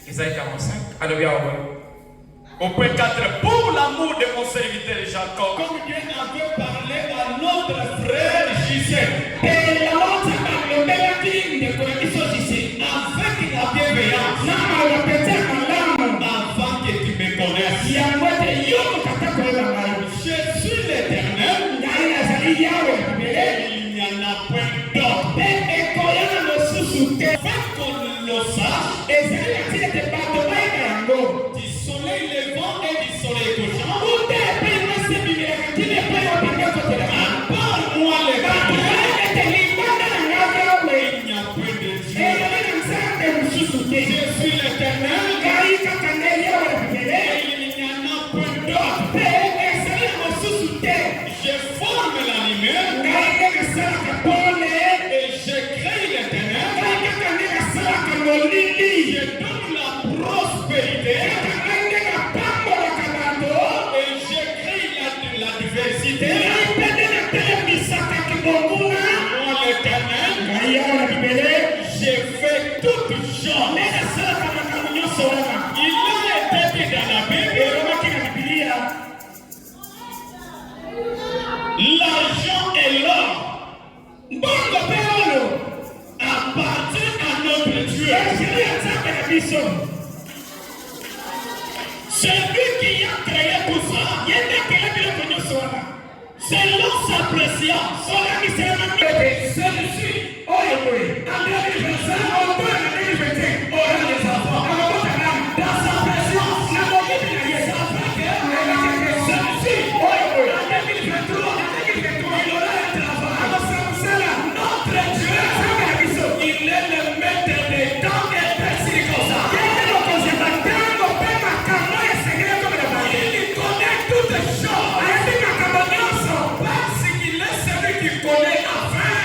Isaïe 45. Alléluia. Au point 4, pour l'amour de mon serviteur Jacob, comme Dieu avait parlé à notre frère Gisèle, avec la bienveillance, avant que tu me connaisses, je suis l'Éternel, il n'y en a point d'autre. Afin qu'on le sache, du soleil levant et du soleil couchant, parle-moi les gars. Il n'y a point de Dieu. Je suis l'Éternel, il n'y en a point d'autre. Je forme la lumière et je crée l'Éternel. Je donne la prospérité et je crée la diversité. Moi l'Éternel, je fais toutes choses. Il a été dit dans la Bible, l'argent et l'or appartiennent à notre Dieu. C'est lui qui a créé tout ça. Selon sa préscience. Celui-ci, dans sa préscience, il aura un travail. Notre Dieu, il est le maître des temps et des circonstances. Il connaît toutes choses. Parce qu'il est celui qui connaît la fin.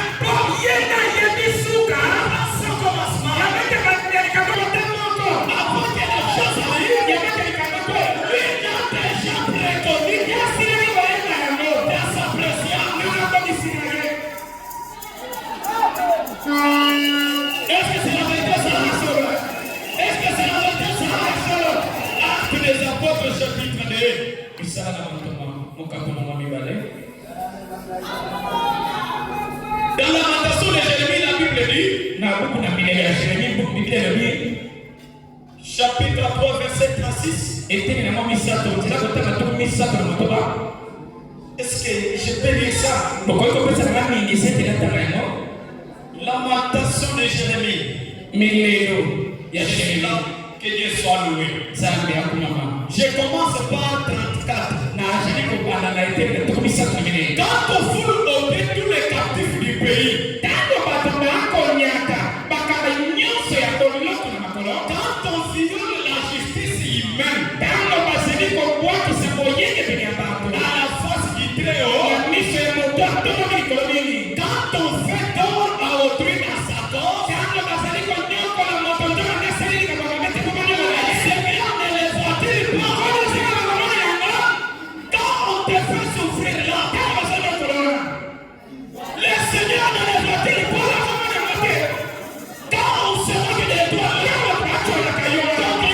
Sans commencement. Avant que la chose arrive, lui a déjà préconnu dans sa préscience. Est-ce que c'est la vérité ça? Est-ce que c'est la vérité ça? Actes des apôtres chapitre 2. Isa na mtoma mukakumo mibale. Dans la lamentation de Jérémie, la Bible dit, Na buku na Biblia ya Yeremia, Biblia dit chapitre 3, verset 36. eteni na misato tila kotaka tu misato na motoba. Est-ce que je peux lire ça? Boko pesa na mingi sete na tamaino. Lamentation de Jérémie. Milelo ya Yeremia. Que Dieu soit loué. Zambe akumama. Je commence par 34. Na ajali ko bana na eteni na misato ngene. Quand on foule ôter tous les captifs du pays, quand on viole la justice humaine, à la face du Très-Haut, quand on fait tort à autrui dans sa cause, Seigneur ne les voit-il pas? Quand on te fait souffrir là, le Seigneur ne les voit-il pas? Quand on se moque de toi, donc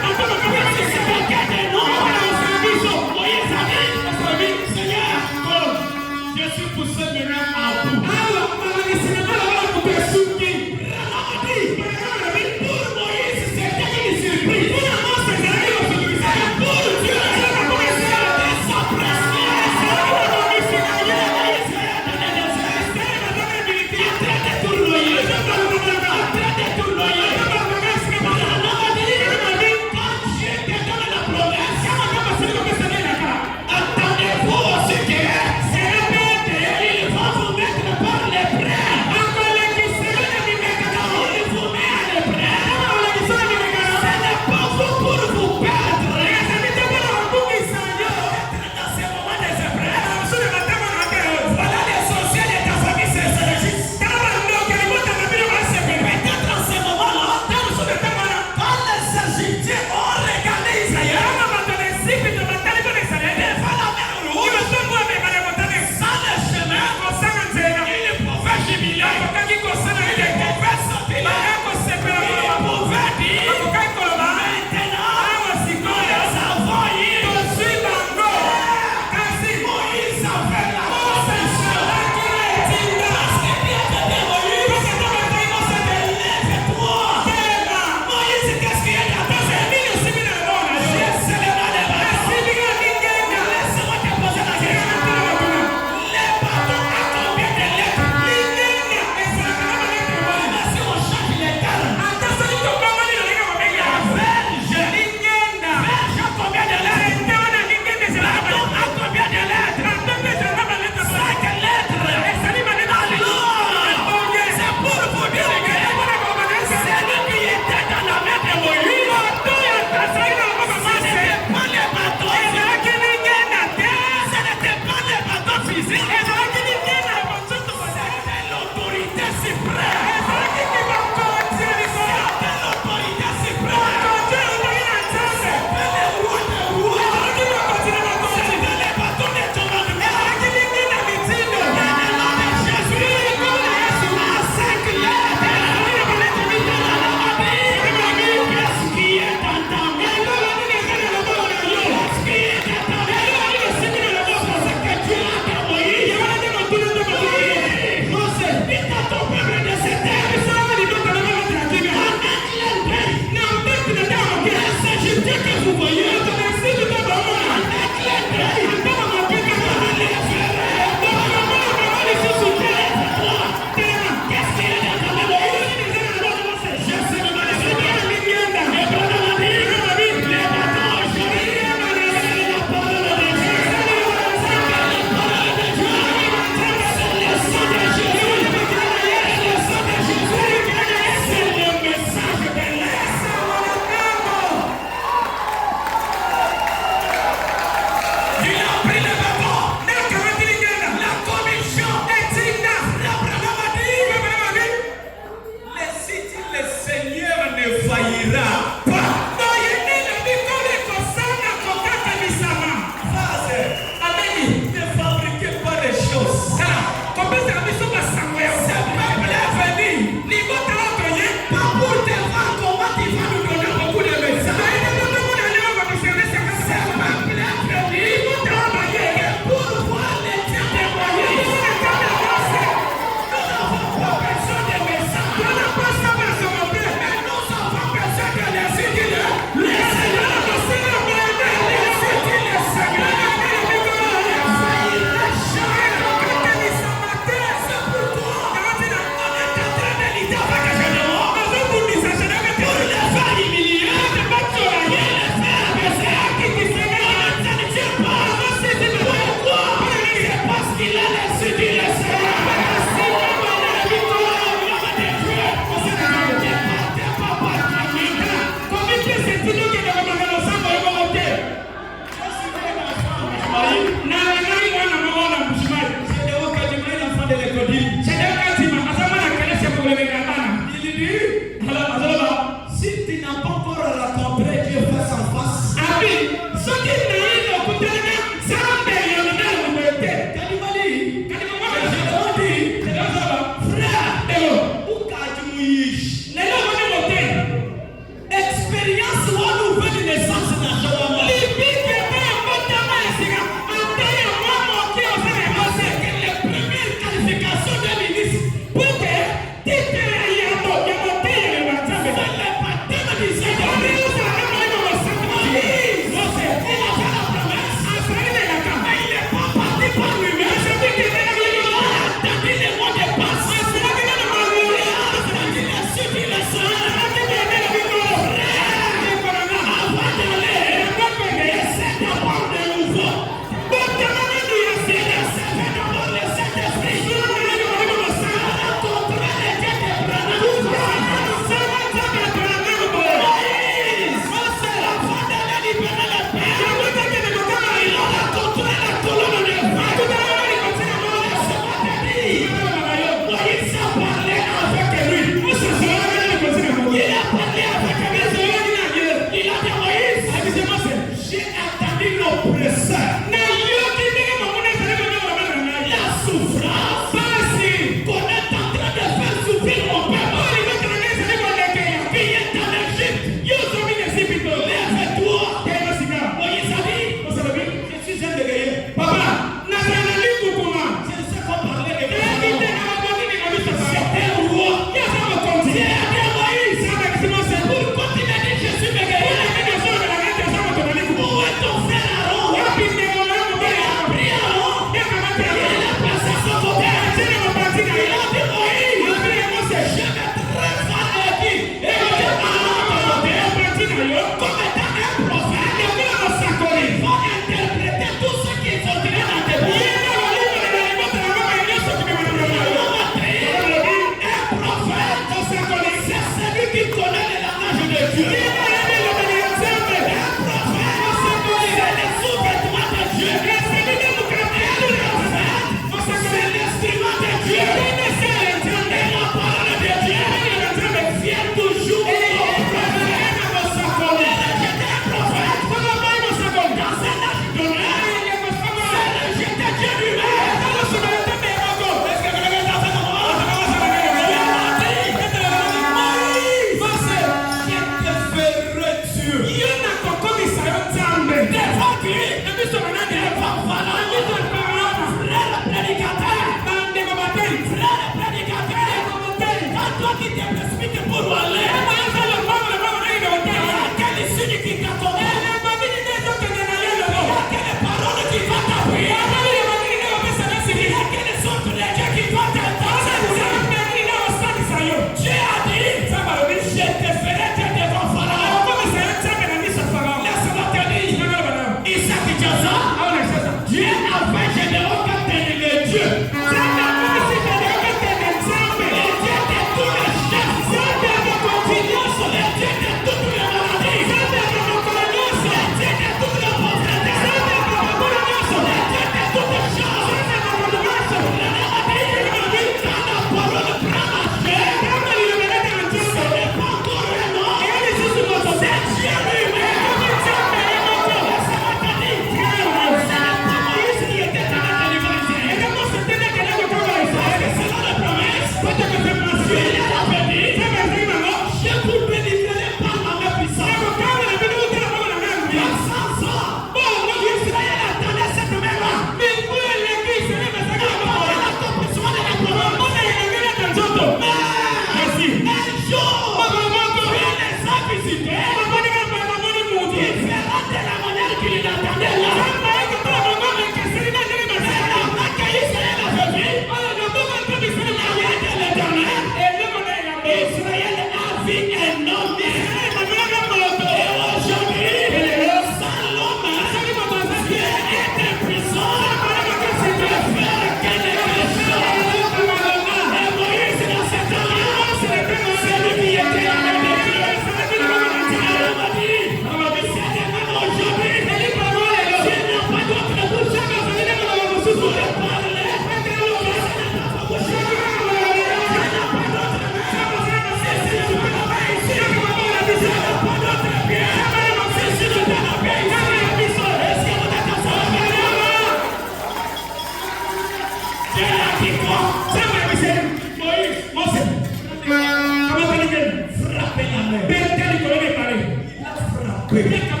kweli.